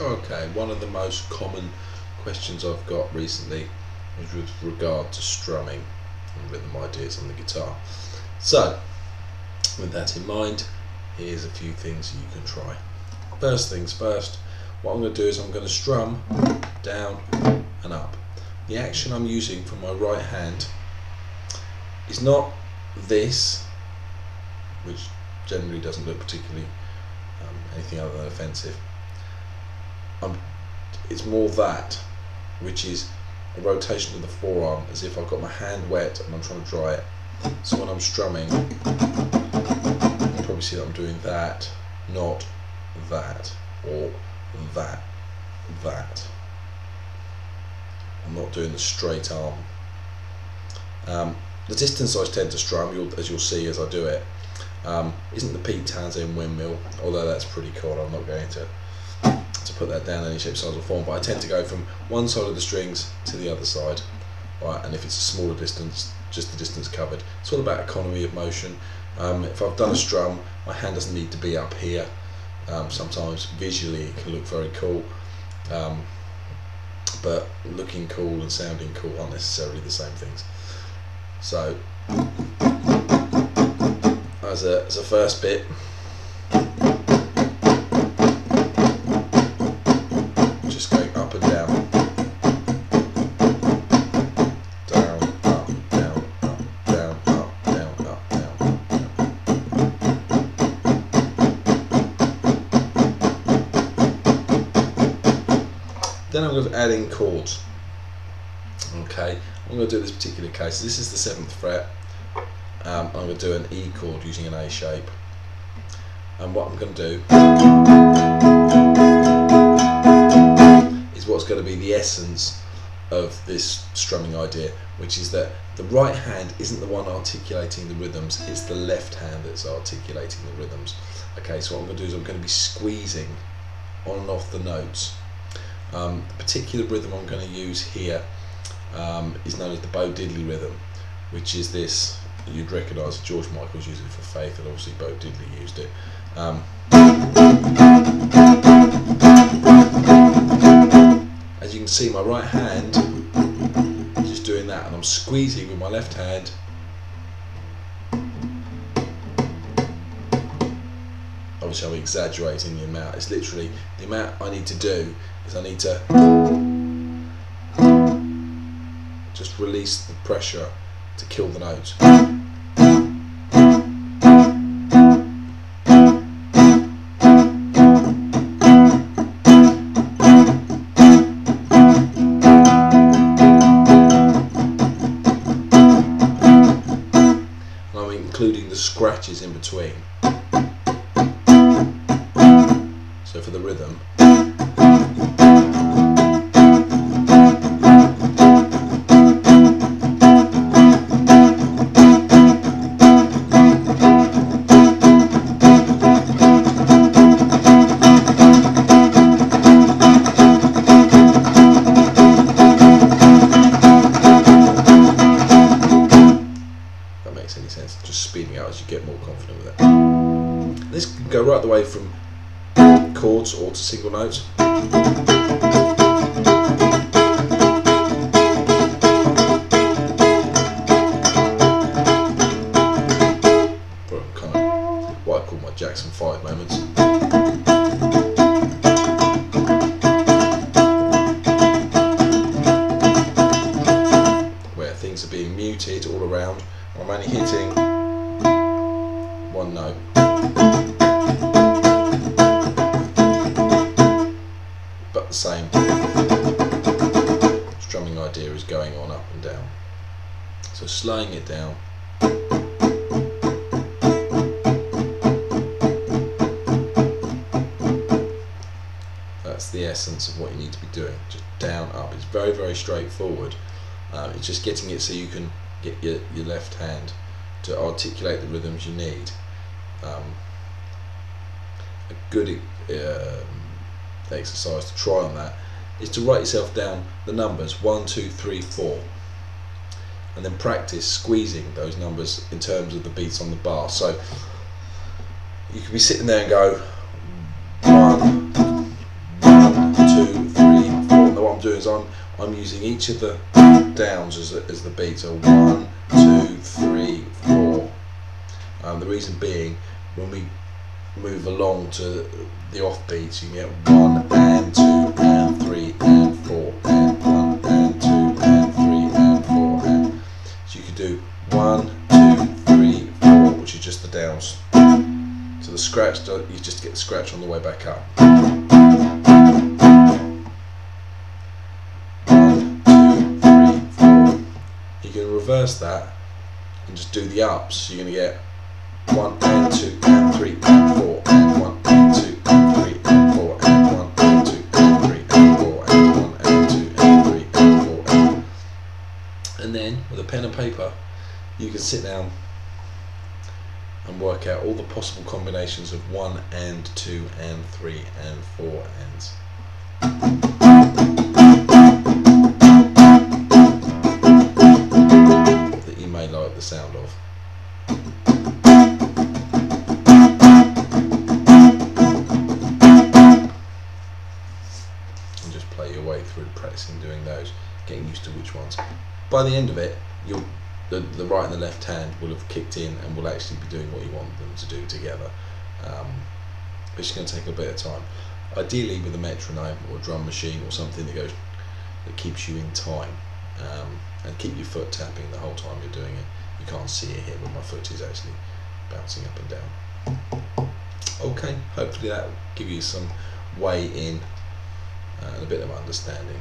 Okay, one of the most common questions I've got recently is with regard to strumming and rhythm ideas on the guitar. So, with that in mind, here's a few things you can try. First things first, what I'm going to do is I'm going to strum down and up. The action I'm using for my right hand is not this, which generally doesn't look particularly anything other than offensive. It's more that, which is a rotation of the forearm as if I've got my hand wet and I'm trying to dry it. So when I'm strumming, you'll probably see that I'm doing that, not that, or that. I'm not doing the straight arm. The distance I tend to strum, as you'll see as I do it, isn't the Pete Townsend windmill, although that's pretty cool. I'm not going to put that down any shape, size or form, but I tend to go from one side of the strings to the other side, right? And if it's a smaller distance, just the distance covered. It's all about economy of motion. If I've done a strum, my hand doesn't need to be up here. Sometimes visually it can look very cool, but looking cool and sounding cool aren't necessarily the same things. So as a first bit, just going up and down, down, up, down, up, down, up, down, up, down. Then I'm going to add in chords. Okay, I'm going to do this particular case. This is the 7th fret. I'm going to do an E chord using an A shape. And what I'm going to do is what's going to be the essence of this strumming idea, which is that the right hand isn't the one articulating the rhythms, it's the left hand that's articulating the rhythms. Okay, so what I'm going to do is I'm going to be squeezing on and off the notes. The particular rhythm I'm going to use here is known as the Bo Diddley rhythm, which is this. You'd recognise George Michael's used it for Faith, and obviously Bo Diddley used it. As you can see, my right hand is just doing that, and I'm squeezing with my left hand. Obviously I'm exaggerating the amount. It's literally the amount I need to do is I need to just release the pressure to kill the notes. And I'm including the scratches in between. So for the rhythm, any sense, just speeding out as you get more confident with it. This can go right the way from chords or to single notes. For kind of what I call my Jackson 5 moments. Where things are being muted all around. I'm only hitting one note. But the same strumming idea is going on up and down. So slowing it down. That's the essence of what you need to be doing. Just down, up. It's very, very straightforward. It's just getting it so you can get your left hand to articulate the rhythms you need. A good exercise to try on that is to write yourself down the numbers 1, 2, 3, 4, and then practice squeezing those numbers in terms of the beats on the bar. So you could be sitting there and go 1, 1, because I'm using each of the downs as the beat. So 1, 2, 3, 4. The reason being, when we move along to the offbeats, you can get 1 and 2 and 3 and 4 and 1 and 2 and 3 and 4 and. So you could do 1, 2, 3, 4, which is just the downs. So the scratch, you just get the scratch on the way back up. 1, 2, 3, 4. You can reverse that and just do the ups. So you're going to get 1 and 2 and 3 and 4 and 1 and 2 and 3 and 4 and 1 and 2 and 3 and 4 and 1 and 2 and 3 and 4 and then with a pen and paper you can sit down and work out all the possible combinations of 1 and 2 and 3 and 4 ands. That you may like the sound of. Play your way through practicing doing those, getting used to which ones. By the end of it, the right and the left hand will have kicked in and will actually be doing what you want them to do together. It's going to take a bit of time. Ideally with a metronome or a drum machine or something that keeps you in time, and keep your foot tapping the whole time you're doing it. You can't see it here, but my foot is actually bouncing up and down. Okay, hopefully that will give you some way in and a bit of understanding.